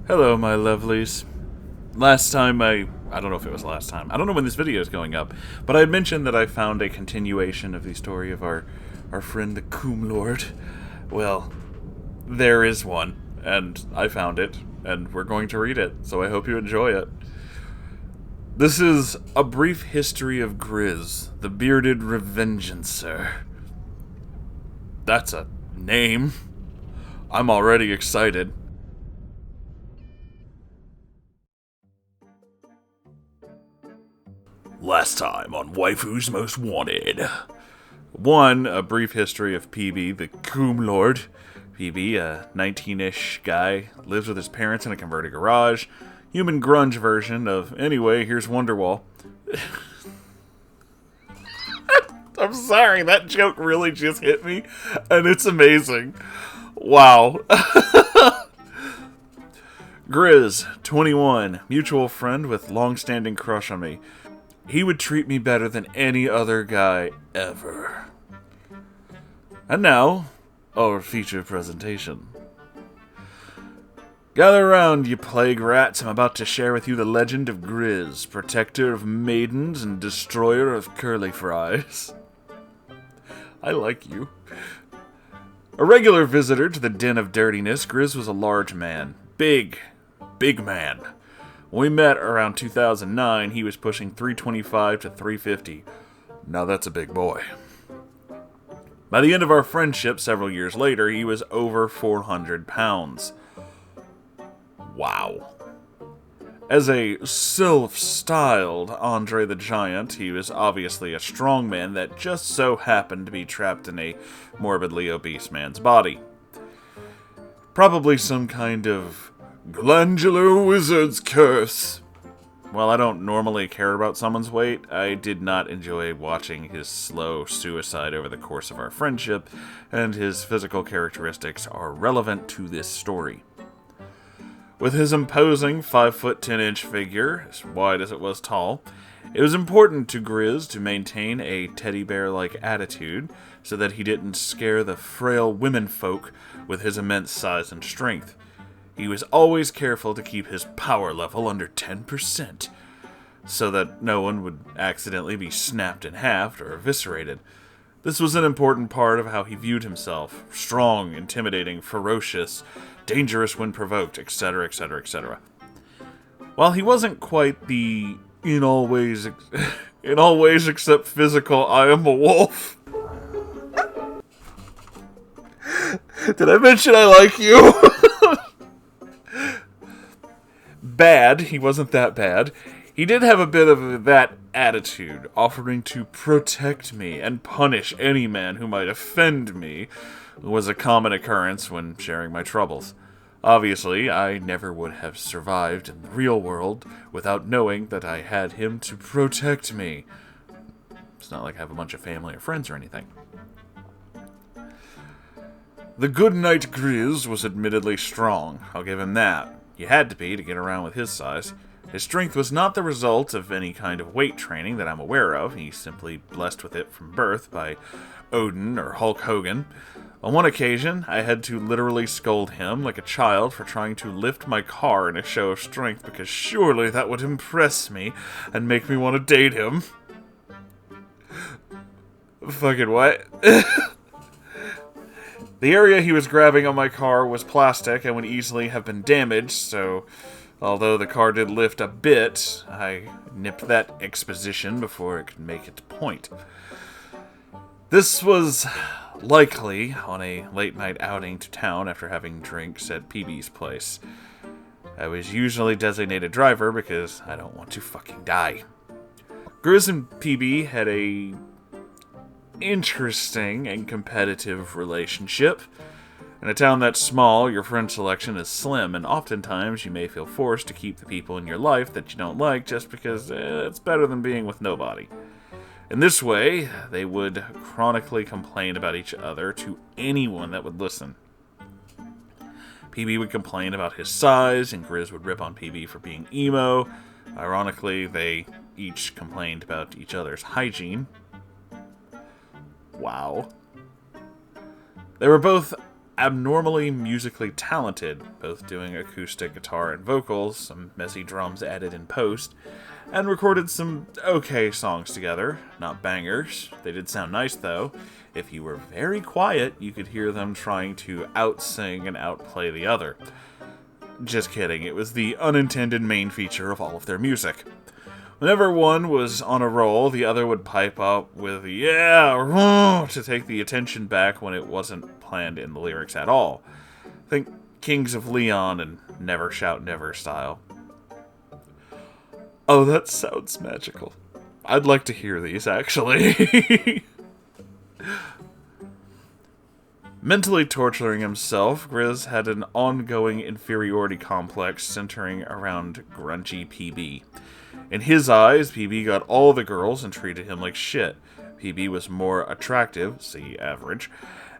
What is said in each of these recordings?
Hello, my lovelies. Last time I don't know if it was last time. I don't know when this video is going up, but I had mentioned that I found a continuation of the story of our friend the Coom Lord. Well, there is one, and I found it, and we're going to read it, so I hope you enjoy it. This is A Brief History of Grizz, the Bearded Revengencer. That's a name. I'm already excited. Last time on Waifu's Most Wanted. 1. A brief history of PB, the Coom Lord. PB, a 19-ish guy, lives with his parents in a converted garage. Human grunge version of, anyway, here's Wonderwall. I'm sorry, that joke really just hit me, and it's amazing. Wow. Grizz, 21, mutual friend with long-standing crush on me. He would treat me better than any other guy ever. And now, our feature presentation. Gather around, you plague rats. I'm about to share with you the legend of Grizz, protector of maidens and destroyer of curly fries. I like you. A regular visitor to the den of dirtiness, Grizz was a large man. Big man. When we met around 2009, he was pushing 325 to 350. Now that's a big boy. By the end of our friendship several years later, he was over 400 pounds. Wow. As a self-styled Andre the Giant, he was obviously a strong man that just so happened to be trapped in a morbidly obese man's body. Probably some kind of glandular wizard's curse. While I don't normally care about someone's weight, I did not enjoy watching his slow suicide over the course of our friendship, and his physical characteristics are relevant to this story. With his imposing 5'10" figure, as wide as it was tall, it was important to Grizz to maintain a teddy bear-like attitude so that he didn't scare the frail womenfolk with his immense size and strength. He was always careful to keep his power level under 10%, so that no one would accidentally be snapped in half or eviscerated. This was an important part of how he viewed himself: strong, intimidating, ferocious, dangerous when provoked, etc., etc., etc. While he wasn't quite the in all ways except physical I am a wolf. Did I mention I like you? Bad, he wasn't that bad. He did have a bit of that attitude, offering to protect me and punish any man who might offend me was a common occurrence when sharing my troubles. Obviously, I never would have survived in the real world without knowing that I had him to protect me. It's not like I have a bunch of family or friends or anything. The good knight Grizz was admittedly strong, I'll give him that. You had to be to get around with his size. His strength was not the result of any kind of weight training that I'm aware of. He's simply blessed with it from birth by Odin or Hulk Hogan. On one occasion, I had to literally scold him like a child for trying to lift my car in a show of strength, because surely that would impress me and make me want to date him. Fucking what? The area he was grabbing on my car was plastic and would easily have been damaged, so although the car did lift a bit, I nipped that exposition before it could make its point. This was likely on a late-night outing to town after having drinks at PB's place. I was usually designated driver because I don't want to fucking die. Grizz and PB had a interesting and competitive relationship. In a town that's small, your friend selection is slim, and oftentimes you may feel forced to keep the people in your life that you don't like just because it's better than being with nobody. In this way, they would chronically complain about each other to anyone that would listen. PB would complain about his size, and Grizz would rip on PB for being emo. Ironically, they each complained about each other's hygiene. Wow. They were both abnormally musically talented, both doing acoustic guitar and vocals, some messy drums added in post, and recorded some okay songs together. Not bangers. They did sound nice, though. If you were very quiet, you could hear them trying to out-sing and outplay the other. Just kidding, it was the unintended main feature of all of their music. Whenever one was on a roll, the other would pipe up with, yeah, to take the attention back when it wasn't planned in the lyrics at all. Think Kings of Leon and Never Shout Never style. Oh, that sounds magical. I'd like to hear these, actually. Mentally torturing himself, Grizz had an ongoing inferiority complex centering around grungy PB. In his eyes, PB got all the girls and treated him like shit. PB was more attractive, see average,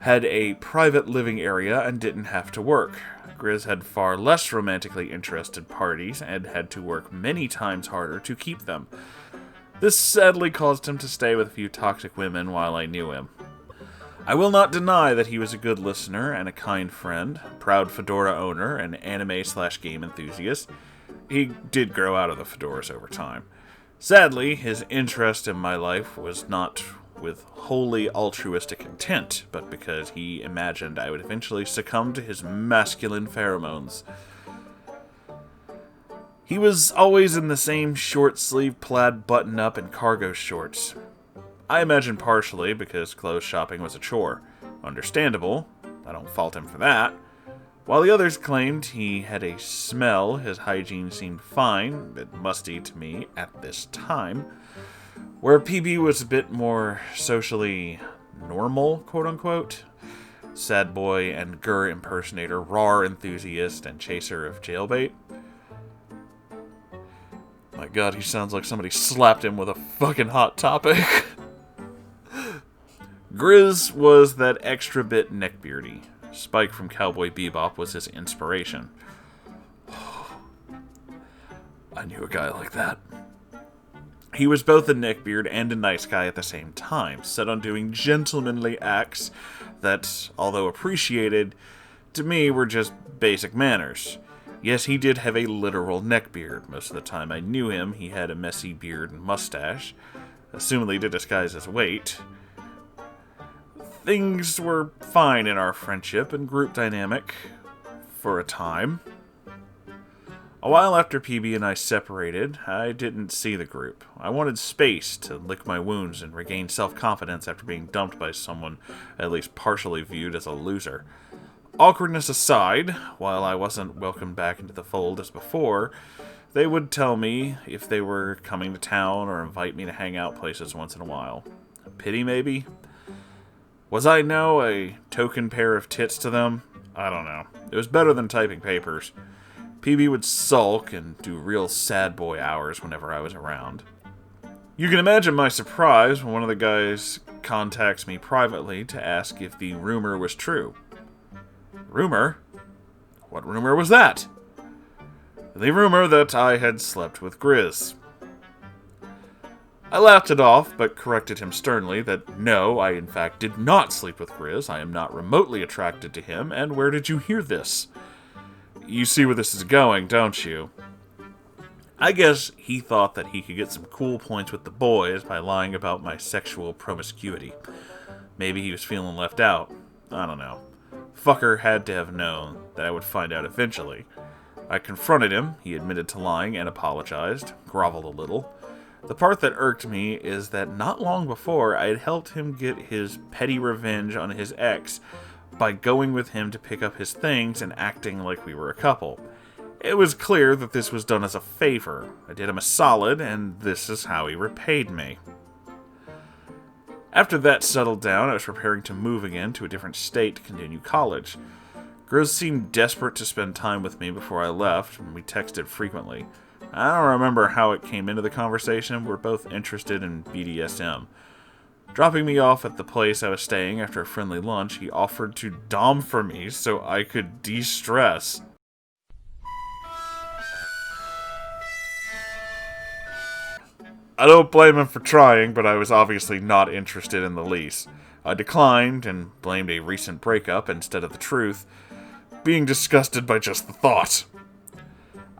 had a private living area and didn't have to work. Grizz had far less romantically interested parties and had to work many times harder to keep them. This sadly caused him to stay with a few toxic women while I knew him. I will not deny that he was a good listener and a kind friend, proud fedora owner, and anime/game enthusiast. He did grow out of the fedoras over time. Sadly, his interest in my life was not with wholly altruistic intent, but because he imagined I would eventually succumb to his masculine pheromones. He was always in the same short-sleeve plaid button-up and cargo shorts. I imagine partially because clothes shopping was a chore. Understandable, I don't fault him for that. While the others claimed he had a smell, his hygiene seemed fine, a bit musty to me at this time. Where PB was a bit more socially normal, quote-unquote. Sad boy and Gur impersonator, rawr enthusiast, and chaser of jailbait. My god, he sounds like somebody slapped him with a fucking hot topic. Grizz was that extra bit neckbeardy. Spike from Cowboy Bebop was his inspiration. I knew a guy like that. He was both a neckbeard and a nice guy at the same time, set on doing gentlemanly acts that, although appreciated, to me were just basic manners. Yes, he did have a literal neckbeard. Most of the time I knew him, he had a messy beard and mustache, assumedly to disguise his weight. Things were fine in our friendship and group dynamic for a time. A while after PB and I separated, I didn't see the group. I wanted space to lick my wounds and regain self-confidence after being dumped by someone at least partially viewed as a loser. Awkwardness aside, while I wasn't welcomed back into the fold as before, they would tell me if they were coming to town or invite me to hang out places once in a while. Pity, maybe? Was I now a token pair of tits to them? I don't know. It was better than typing papers. PB would sulk and do real sad boy hours whenever I was around. You can imagine my surprise when one of the guys contacts me privately to ask if the rumor was true. Rumor? What rumor was that? The rumor that I had slept with Grizz. I laughed it off, but corrected him sternly that no, I in fact did not sleep with Grizz. I am not remotely attracted to him, and where did you hear this? You see where this is going, don't you? I guess he thought that he could get some cool points with the boys by lying about my sexual promiscuity. Maybe he was feeling left out. I don't know. Fucker had to have known that I would find out eventually. I confronted him, he admitted to lying and apologized, groveled a little. The part that irked me is that not long before, I had helped him get his petty revenge on his ex by going with him to pick up his things and acting like we were a couple. It was clear that this was done as a favor. I did him a solid, and this is how he repaid me. After that settled down, I was preparing to move again to a different state to continue college. Grizz seemed desperate to spend time with me before I left, and we texted frequently. I don't remember how it came into the conversation. We're both interested in BDSM. Dropping me off at the place I was staying after a friendly lunch, he offered to dom for me so I could de-stress. I don't blame him for trying, but I was obviously not interested in the least. I declined and blamed a recent breakup instead of the truth, being disgusted by just the thought.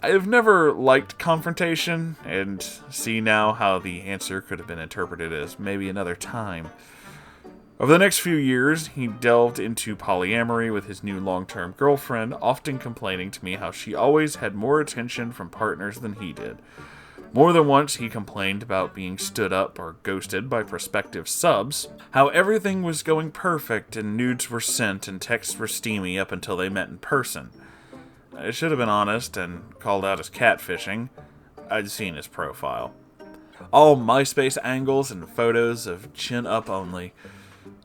I have never liked confrontation, and see now how the answer could have been interpreted as maybe another time. Over the next few years, he delved into polyamory with his new long-term girlfriend, often complaining to me how she always had more attention from partners than he did. More than once, he complained about being stood up or ghosted by prospective subs, how everything was going perfect and nudes were sent and texts were steamy up until they met in person. I should have been honest and called out his catfishing. I'd seen his profile. All MySpace angles and photos of chin up only.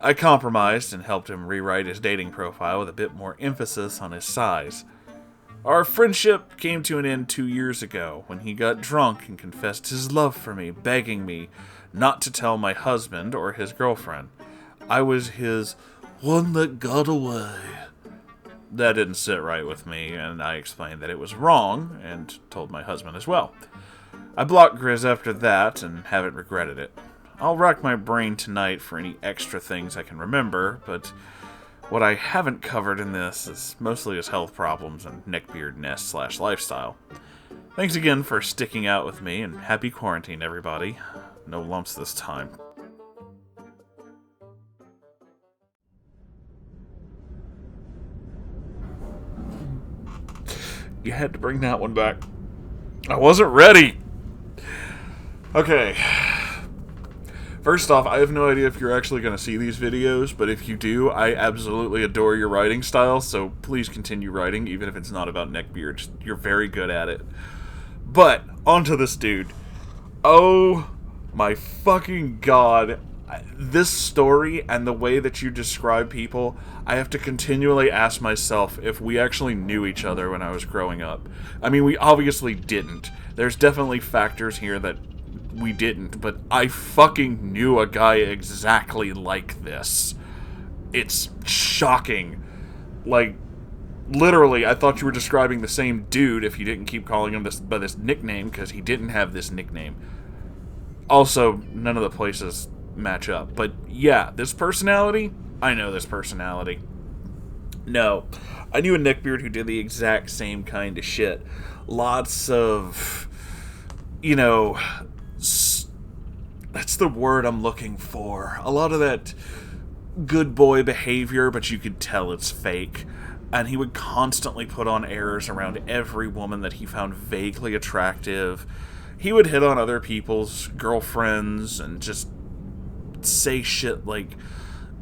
I compromised and helped him rewrite his dating profile with a bit more emphasis on his size. Our friendship came to an end 2 years ago when he got drunk and confessed his love for me, begging me not to tell my husband or his girlfriend. I was his one that got away. That didn't sit right with me, and I explained that it was wrong, and told my husband as well. I blocked Grizz after that, and haven't regretted it. I'll rack my brain tonight for any extra things I can remember, but what I haven't covered in this is mostly his health problems and neckbeard-ness / lifestyle. Thanks again for sticking out with me, and happy quarantine, everybody. No lumps this time. You had to bring that one back. I wasn't ready! Okay. First off, I have no idea if you're actually going to see these videos, but if you do, I absolutely adore your writing style, so please continue writing, even if it's not about Neckbeard. You're very good at it. But, onto this dude. Oh my fucking god. This story and the way that you describe people, I have to continually ask myself if we actually knew each other when I was growing up. I mean, we obviously didn't. There's definitely factors here that we didn't, but I fucking knew a guy exactly like this. It's shocking. Like, literally, I thought you were describing the same dude if you didn't keep calling him by this nickname, because he didn't have this nickname. Also, none of the places match up. But yeah, this personality, I know this personality. No, I knew a Neckbeard who did the exact same kind of shit. Lots of, you know, that's the word I'm looking for. A lot of that good boy behavior, but you could tell it's fake. And he would constantly put on airs around every woman that he found vaguely attractive. He would hit on other people's girlfriends and just say shit like,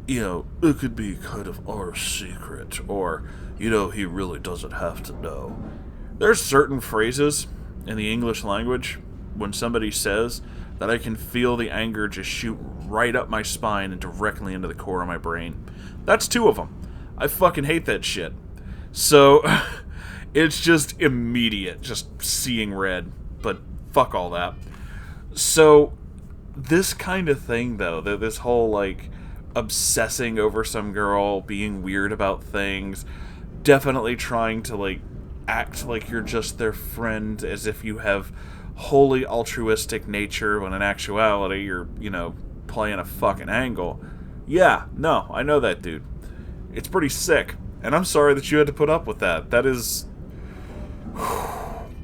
you know, it could be kind of our secret, or, you know, he really doesn't have to know. There's certain phrases in the English language when somebody says that I can feel the anger just shoot right up my spine and directly into the core of my brain. That's 2 of them. I fucking hate that shit. So, it's just immediate, just seeing red, but fuck all that. So, this kind of thing, though, this whole, like, obsessing over some girl, being weird about things, definitely trying to, like, act like you're just their friend as if you have wholly altruistic nature when in actuality you're, you know, playing a fucking angle. Yeah, no, I know that dude. It's pretty sick, and I'm sorry that you had to put up with that. That is...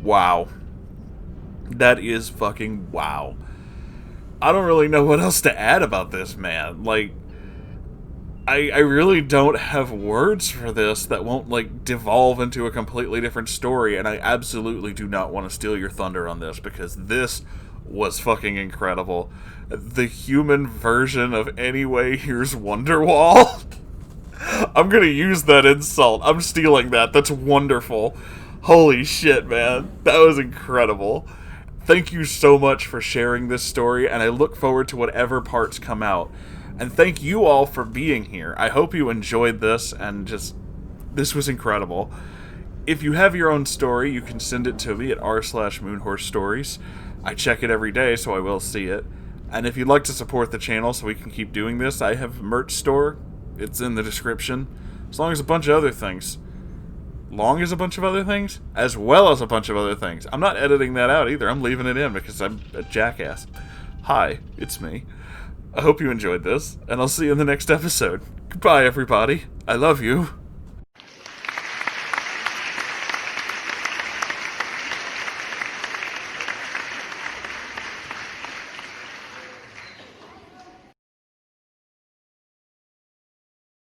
wow. That is fucking wow. I don't really know what else to add about this, man. Like, I really don't have words for this that won't, like, devolve into a completely different story, and I absolutely do not want to steal your thunder on this, because this was fucking incredible. The human version of Anyway, Here's Wonderwall. I'm gonna use that insult. I'm stealing that. That's wonderful. Holy shit, man. That was incredible. Thank you so much for sharing this story, and I look forward to whatever parts come out. And thank you all for being here. I hope you enjoyed this, and just, this was incredible. If you have your own story, you can send it to me at r/Moonhorse Stories. I check it every day, so I will see it. And if you'd like to support the channel so we can keep doing this, I have a merch store. It's in the description. As long as a bunch of other things. As well as a bunch of other things. I'm not editing that out either. I'm leaving it in because I'm a jackass. Hi, it's me. I hope you enjoyed this, and I'll see you in the next episode. Goodbye, everybody. I love you.